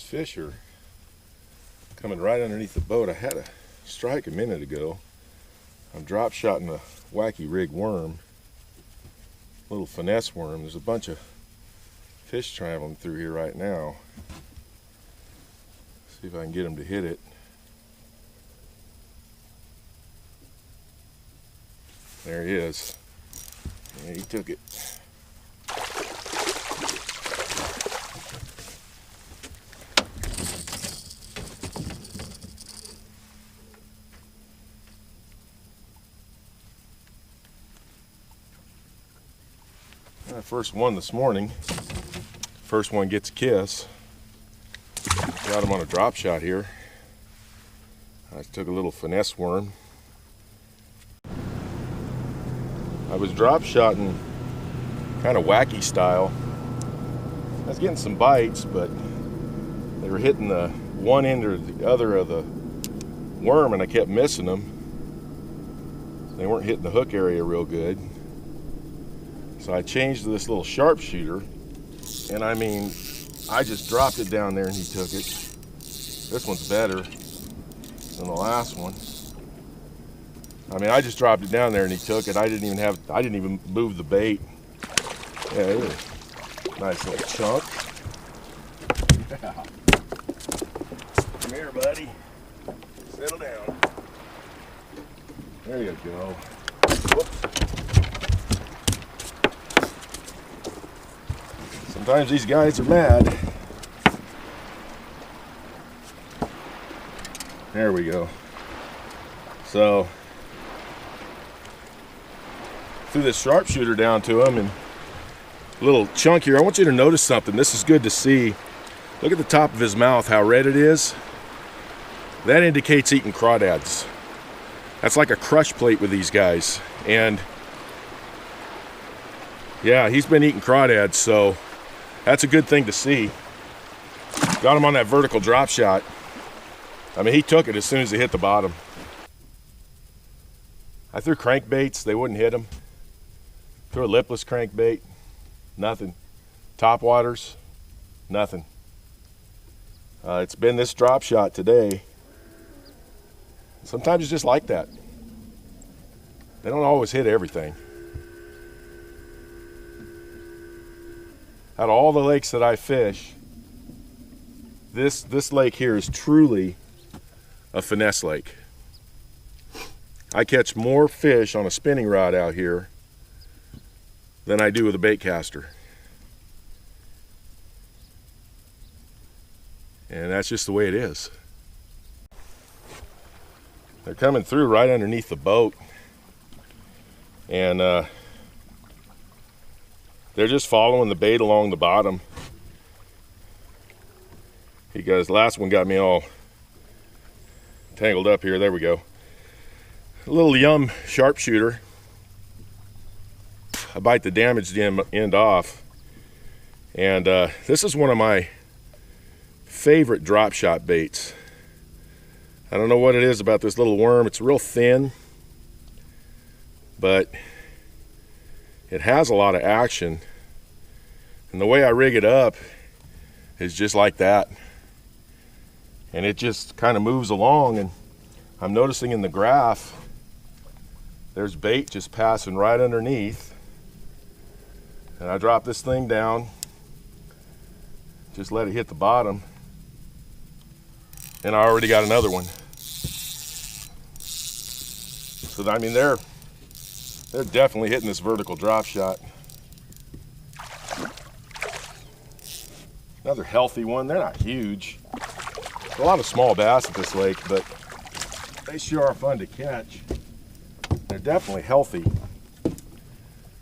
These fish are coming right underneath the boat. I had a strike a minute ago. I'm drop shotting a wacky rig worm, little finesse worm. There's a bunch of fish traveling through here right now. See if I can get them to hit it. There he is. Yeah, he took it. First one this morning. First one gets a kiss. Got him on a drop shot here. I took a little finesse worm. I was drop shotting kind of wacky style. I was getting some bites, but they were hitting the one end or the other of the worm, and I kept missing them. They weren't hitting the hook area real good. So I changed to this little sharpshooter, and I mean, I just dropped it down there and he took it. This one's better than the last one. I mean, I just dropped it down there and he took it. I didn't even move the bait. Yeah, it was a nice little chunk. Yeah. Come here, buddy. Settle down. There you go. Whoops. Sometimes these guys are mad. There we go. So, threw this sharpshooter down to him and a little chunk here. I want you to notice something. This is good to see. Look at the top of his mouth, how red it is. That indicates eating crawdads. That's like a crush plate with these guys. And yeah, he's been eating crawdads, so that's a good thing to see. Got him on that vertical drop shot. I mean, he took it as soon as he hit the bottom. I threw crankbaits, they wouldn't hit him. Threw a lipless crankbait, nothing. Top waters, nothing. It's been this drop shot today. Sometimes it's just like that. They don't always hit everything. Out of all the lakes that I fish, this lake here is truly a finesse lake. I catch more fish on a spinning rod out here than I do with a bait caster. And that's just the way it is. They're coming through right underneath the boat. And they're just following the bait along the bottom. Because last one got me all tangled up here. There we go. A little yum sharpshooter. I bite the damaged end off. And this is one of my favorite drop shot baits. I don't know what it is about this little worm. It's real thin, but it has a lot of action. And the way I rig it up is just like that. And it just kind of moves along, and I'm noticing in the graph there's bait just passing right underneath. And I drop this thing down, just let it hit the bottom, and I already got another one. So I mean, they're definitely hitting this vertical drop shot. Another healthy one. They're not huge. There's a lot of small bass at this lake, but they sure are fun to catch. They're definitely healthy.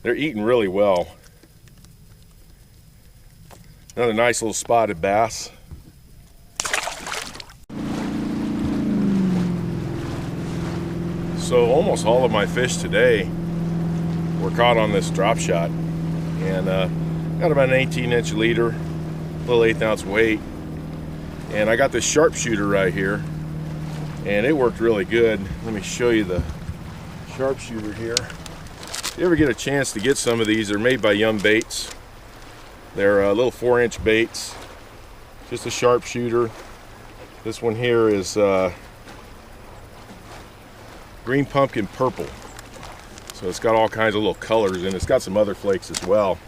They're eating really well. Another nice little spotted bass. So almost all of my fish today were caught on this drop shot. And got about an 18-inch leader, little 1/8 ounce weight. And I got this sharpshooter right here, and it worked really good. Let me show you the sharpshooter here. If you ever get a chance to get some of these, they're made by Yum Baits. They're little 4-inch baits, just a sharpshooter. This one here is green pumpkin purple. So it's got all kinds of little colors, and it's got some other flakes as well.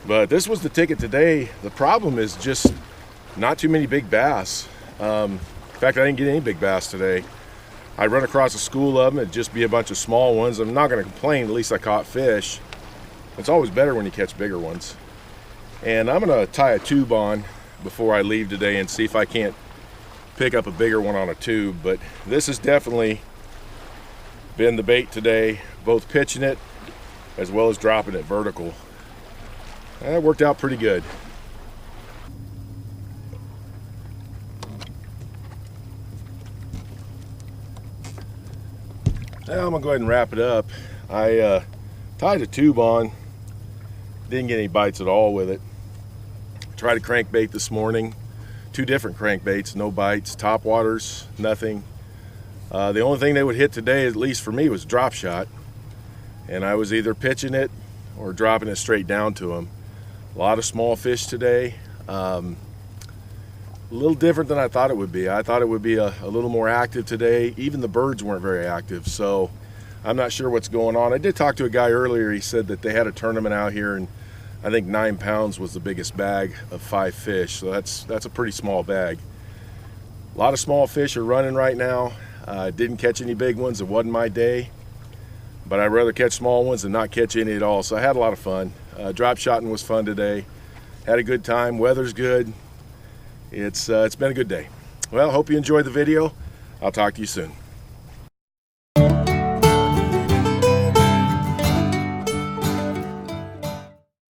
But this was the ticket today. The problem is just not too many big bass. In fact, I didn't get any big bass today. I run across a school of them. It'd just be a bunch of small ones. I'm not going to complain. At least I caught fish. It's always better when you catch bigger ones. And I'm going to tie a tube on before I leave today and see if I can't pick up a bigger one on a tube. But this has definitely been the bait today, both pitching it as well as dropping it vertical. That worked out pretty good. Now I'm gonna go ahead and wrap it up. I tied a tube on, didn't get any bites at all with it. Tried a crankbait this morning, 2 different crankbaits, no bites. Top waters, nothing. The only thing they would hit today, at least for me, was drop shot, and I was either pitching it or dropping it straight down to them. A lot of small fish today. A little different than I thought it would be. I thought it would be a little more active today. Even the birds weren't very active, so I'm not sure what's going on. I did talk to a guy earlier. He said that they had a tournament out here, and I think 9 pounds was the biggest bag of 5 fish, so that's a pretty small bag. A lot of small fish are running right now. Didn't catch any big ones. It wasn't my day, but I'd rather catch small ones than not catch any at all. So I had a lot of fun. Drop shotting was fun today. Had a good time. Weather's good. It's been a good day. Well, hope you enjoyed the video. I'll talk to you soon.